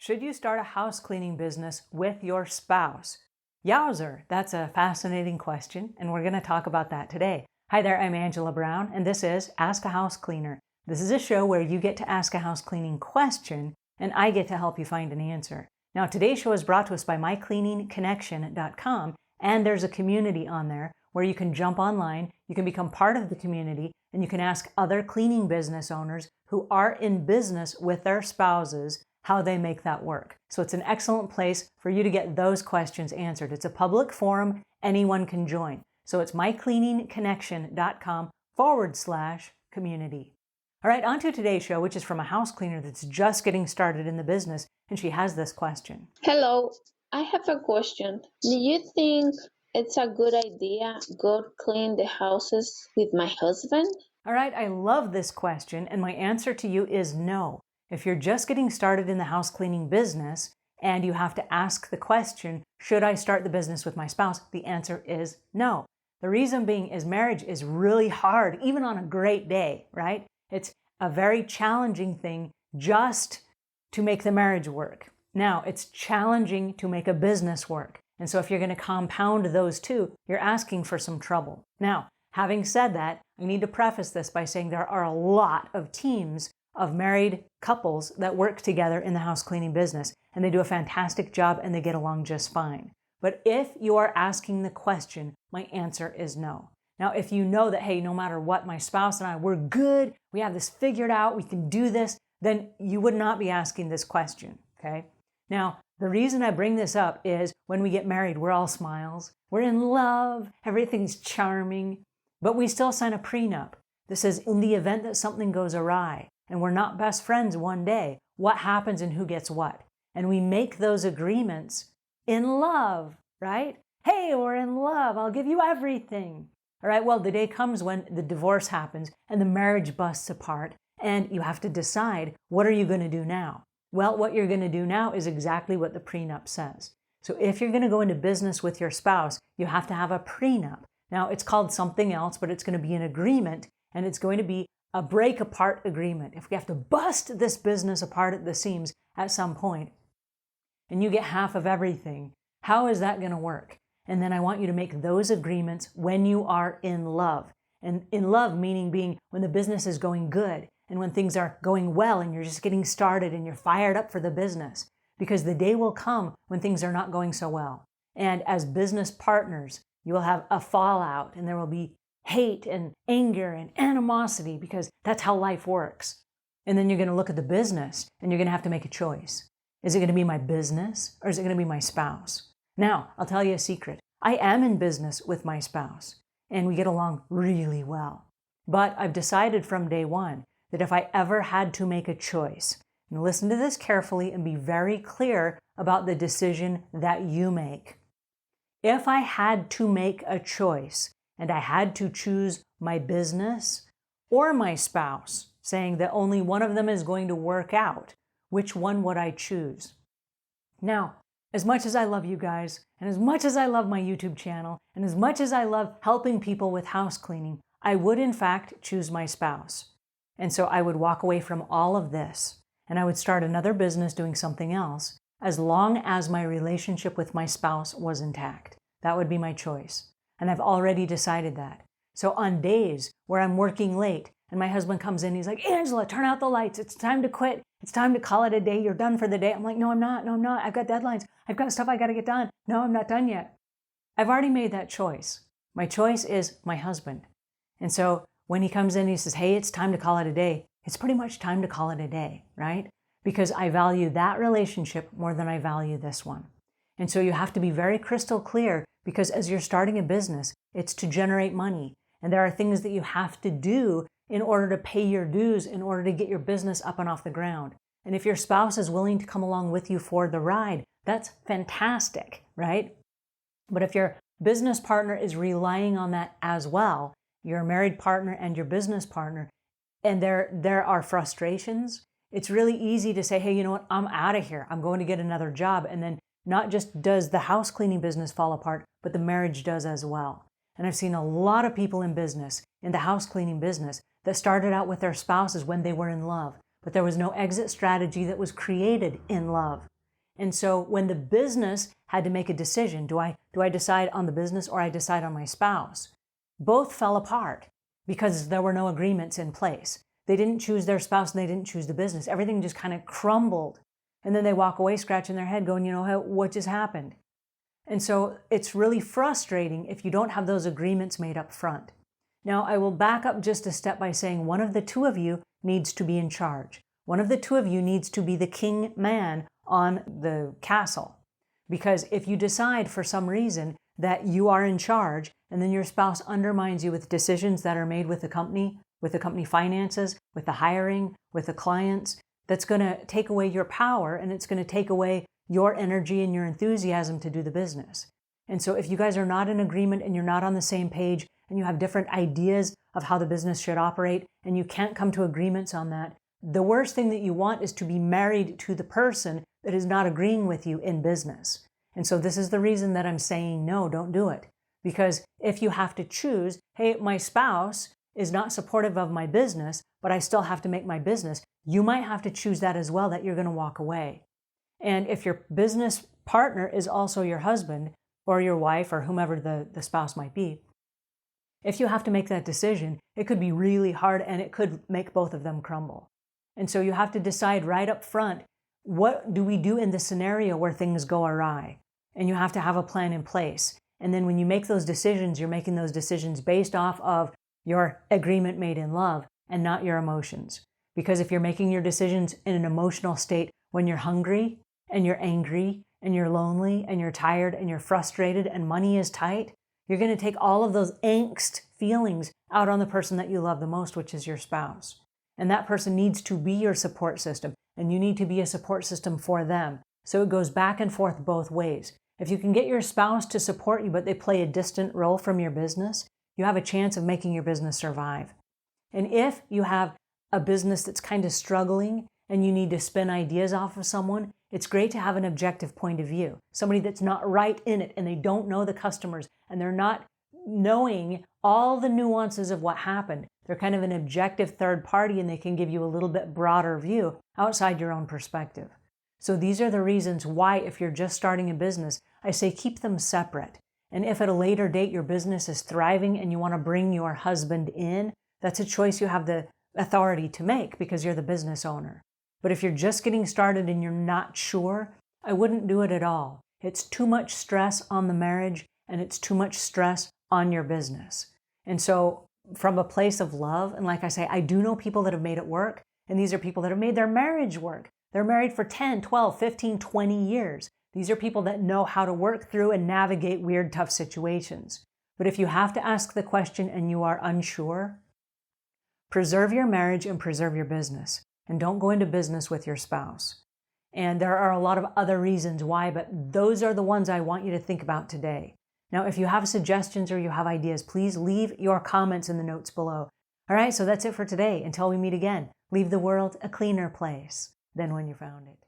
Should you start a house cleaning business with your spouse? Yowzer, that's a fascinating question, and we're going to talk about that today. Hi there, I'm Angela Brown, and this is Ask a House Cleaner. This is a show where you get to ask a house cleaning question, and I get to help you find an answer. Now, today's show is brought to us by mycleaningconnection.com, and there's a community on there where you can jump online, you can become part of the community, and you can ask other cleaning business owners who are in business with their spouses how they make that work. So it's an excellent place for you to get those questions answered. It's a public forum, anyone can join. So it's mycleaningconnection.com/community. All right, on to today's show, which is from a house cleaner that's just getting started in the business, and she has this question. Hello, I have a question. Do you think it's a good idea go clean the houses with my husband? All right, I love this question, and my answer to you is no. If you're just getting started in the house cleaning business and you have to ask the question, should I start the business with my spouse? The answer is no. The reason being is marriage is really hard, even on a great day, right? It's a very challenging thing just to make the marriage work. Now, it's challenging to make a business work. And so if you're going to compound those two, you're asking for some trouble. Now, having said that, I need to preface this by saying there are a lot of teams of married couples that work together in the house cleaning business, and they do a fantastic job and they get along just fine. But if you are asking the question, my answer is no. Now, if you know that, hey, no matter what, my spouse and I, we're good, we have this figured out, we can do this, then you would not be asking this question, okay? Now, the reason I bring this up is when we get married, we're all smiles, we're in love, everything's charming, but we still sign a prenup. This is in the event that something goes awry, and we're not best friends one day, what happens and who gets what? And we make those agreements in love, right? Hey, we're in love. I'll give you everything. All right, well, the day comes when the divorce happens and the marriage busts apart, and you have to decide, what are you going to do now? Well, what you're going to do now is exactly what the prenup says. So if you're going to go into business with your spouse, you have to have a prenup. Now, it's called something else, but it's going to be an agreement, and it's going to be a break-apart agreement. If we have to bust this business apart at the seams at some point, and you get half of everything, how is that going to work? And then I want you to make those agreements when you are in love. And in love meaning being when the business is going good and when things are going well and you're just getting started and you're fired up for the business. Because the day will come when things are not going so well. And as business partners, you will have a fallout and there will be hate and anger and animosity because that's how life works. And then you're going to look at the business and you're going to have to make a choice. Is it going to be my business or is it going to be my spouse? Now, I'll tell you a secret. I am in business with my spouse and we get along really well. But I've decided from day one that if I ever had to make a choice, and listen to this carefully and be very clear about the decision that you make. If I had to make a choice, and I had to choose my business or my spouse, saying that only one of them is going to work out, which one would I choose? Now, as much as I love you guys, and as much as I love my YouTube channel, and as much as I love helping people with house cleaning, I would in fact choose my spouse. And so I would walk away from all of this, and I would start another business doing something else, as long as my relationship with my spouse was intact. That would be my choice. And I've already decided that. So on days where I'm working late and my husband comes in, he's like, Angela, turn out the lights. It's time to quit. It's time to call it a day. You're done for the day. I'm like, no, I'm not. No, I'm not. I've got deadlines. I've got stuff I got to get done. No, I'm not done yet. I've already made that choice. My choice is my husband. And so when he comes in, he says, hey, it's time to call it a day. It's pretty much time to call it a day, right? Because I value that relationship more than I value this one. And so you have to be very crystal clear because as you're starting a business, it's to generate money. And there are things that you have to do in order to pay your dues, in order to get your business up and off the ground. And if your spouse is willing to come along with you for the ride, that's fantastic, right? But if your business partner is relying on that as well, your married partner and your business partner, and there are frustrations, it's really easy to say, hey, you know what, I'm out of here. I'm going to get another job. And then not just does the house cleaning business fall apart, but the marriage does as well. And I've seen a lot of people in business, in the house cleaning business, that started out with their spouses when they were in love, but there was no exit strategy that was created in love. And so when the business had to make a decision, do I decide on the business or I decide on my spouse? Both fell apart because there were no agreements in place. They didn't choose their spouse and they didn't choose the business. Everything just kind of crumbled. And then they walk away scratching their head going, what just happened? And so it's really frustrating if you don't have those agreements made up front. Now, I will back up just a step by saying one of the two of you needs to be in charge. One of the two of you needs to be the king man on the castle. Because if you decide for some reason that you are in charge and then your spouse undermines you with decisions that are made with the company finances, with the hiring, with the clients, that's going to take away your power and it's going to take away your energy and your enthusiasm to do the business. And so if you guys are not in agreement and you're not on the same page and you have different ideas of how the business should operate and you can't come to agreements on that, the worst thing that you want is to be married to the person that is not agreeing with you in business. And so this is the reason that I'm saying no, don't do it. Because if you have to choose, hey, my spouse is not supportive of my business, but I still have to make my business, you might have to choose that as well, that you're going to walk away. And if your business partner is also your husband or your wife or whomever the spouse might be, if you have to make that decision, it could be really hard and it could make both of them crumble. And so you have to decide right up front, what do we do in the scenario where things go awry? And you have to have a plan in place. And then when you make those decisions, you're making those decisions based off of your agreement made in love and not your emotions. Because if you're making your decisions in an emotional state when you're hungry and you're angry and you're lonely and you're tired and you're frustrated and money is tight, you're going to take all of those angst feelings out on the person that you love the most, which is your spouse. And that person needs to be your support system, and you need to be a support system for them. So it goes back and forth both ways. If you can get your spouse to support you, but they play a distant role from your business, you have a chance of making your business survive. And if you have a business that's kind of struggling and you need to spin ideas off of someone, it's great to have an objective point of view. Somebody that's not right in it and they don't know the customers and they're not knowing all the nuances of what happened. They're kind of an objective third party and they can give you a little bit broader view outside your own perspective. So these are the reasons why, if you're just starting a business, I say keep them separate. And if at a later date your business is thriving and you want to bring your husband in, that's a choice you have the authority to make because you're the business owner. But if you're just getting started and you're not sure, I wouldn't do it at all. It's too much stress on the marriage and it's too much stress on your business. And so from a place of love, and like I say, I do know people that have made it work, and these are people that have made their marriage work. They're married for 10, 12, 15, 20 years. These are people that know how to work through and navigate weird, tough situations. But if you have to ask the question and you are unsure, preserve your marriage and preserve your business. And don't go into business with your spouse. And there are a lot of other reasons why, but those are the ones I want you to think about today. Now, if you have suggestions or you have ideas, please leave your comments in the notes below. All right, so that's it for today. Until we meet again, leave the world a cleaner place than when you found it.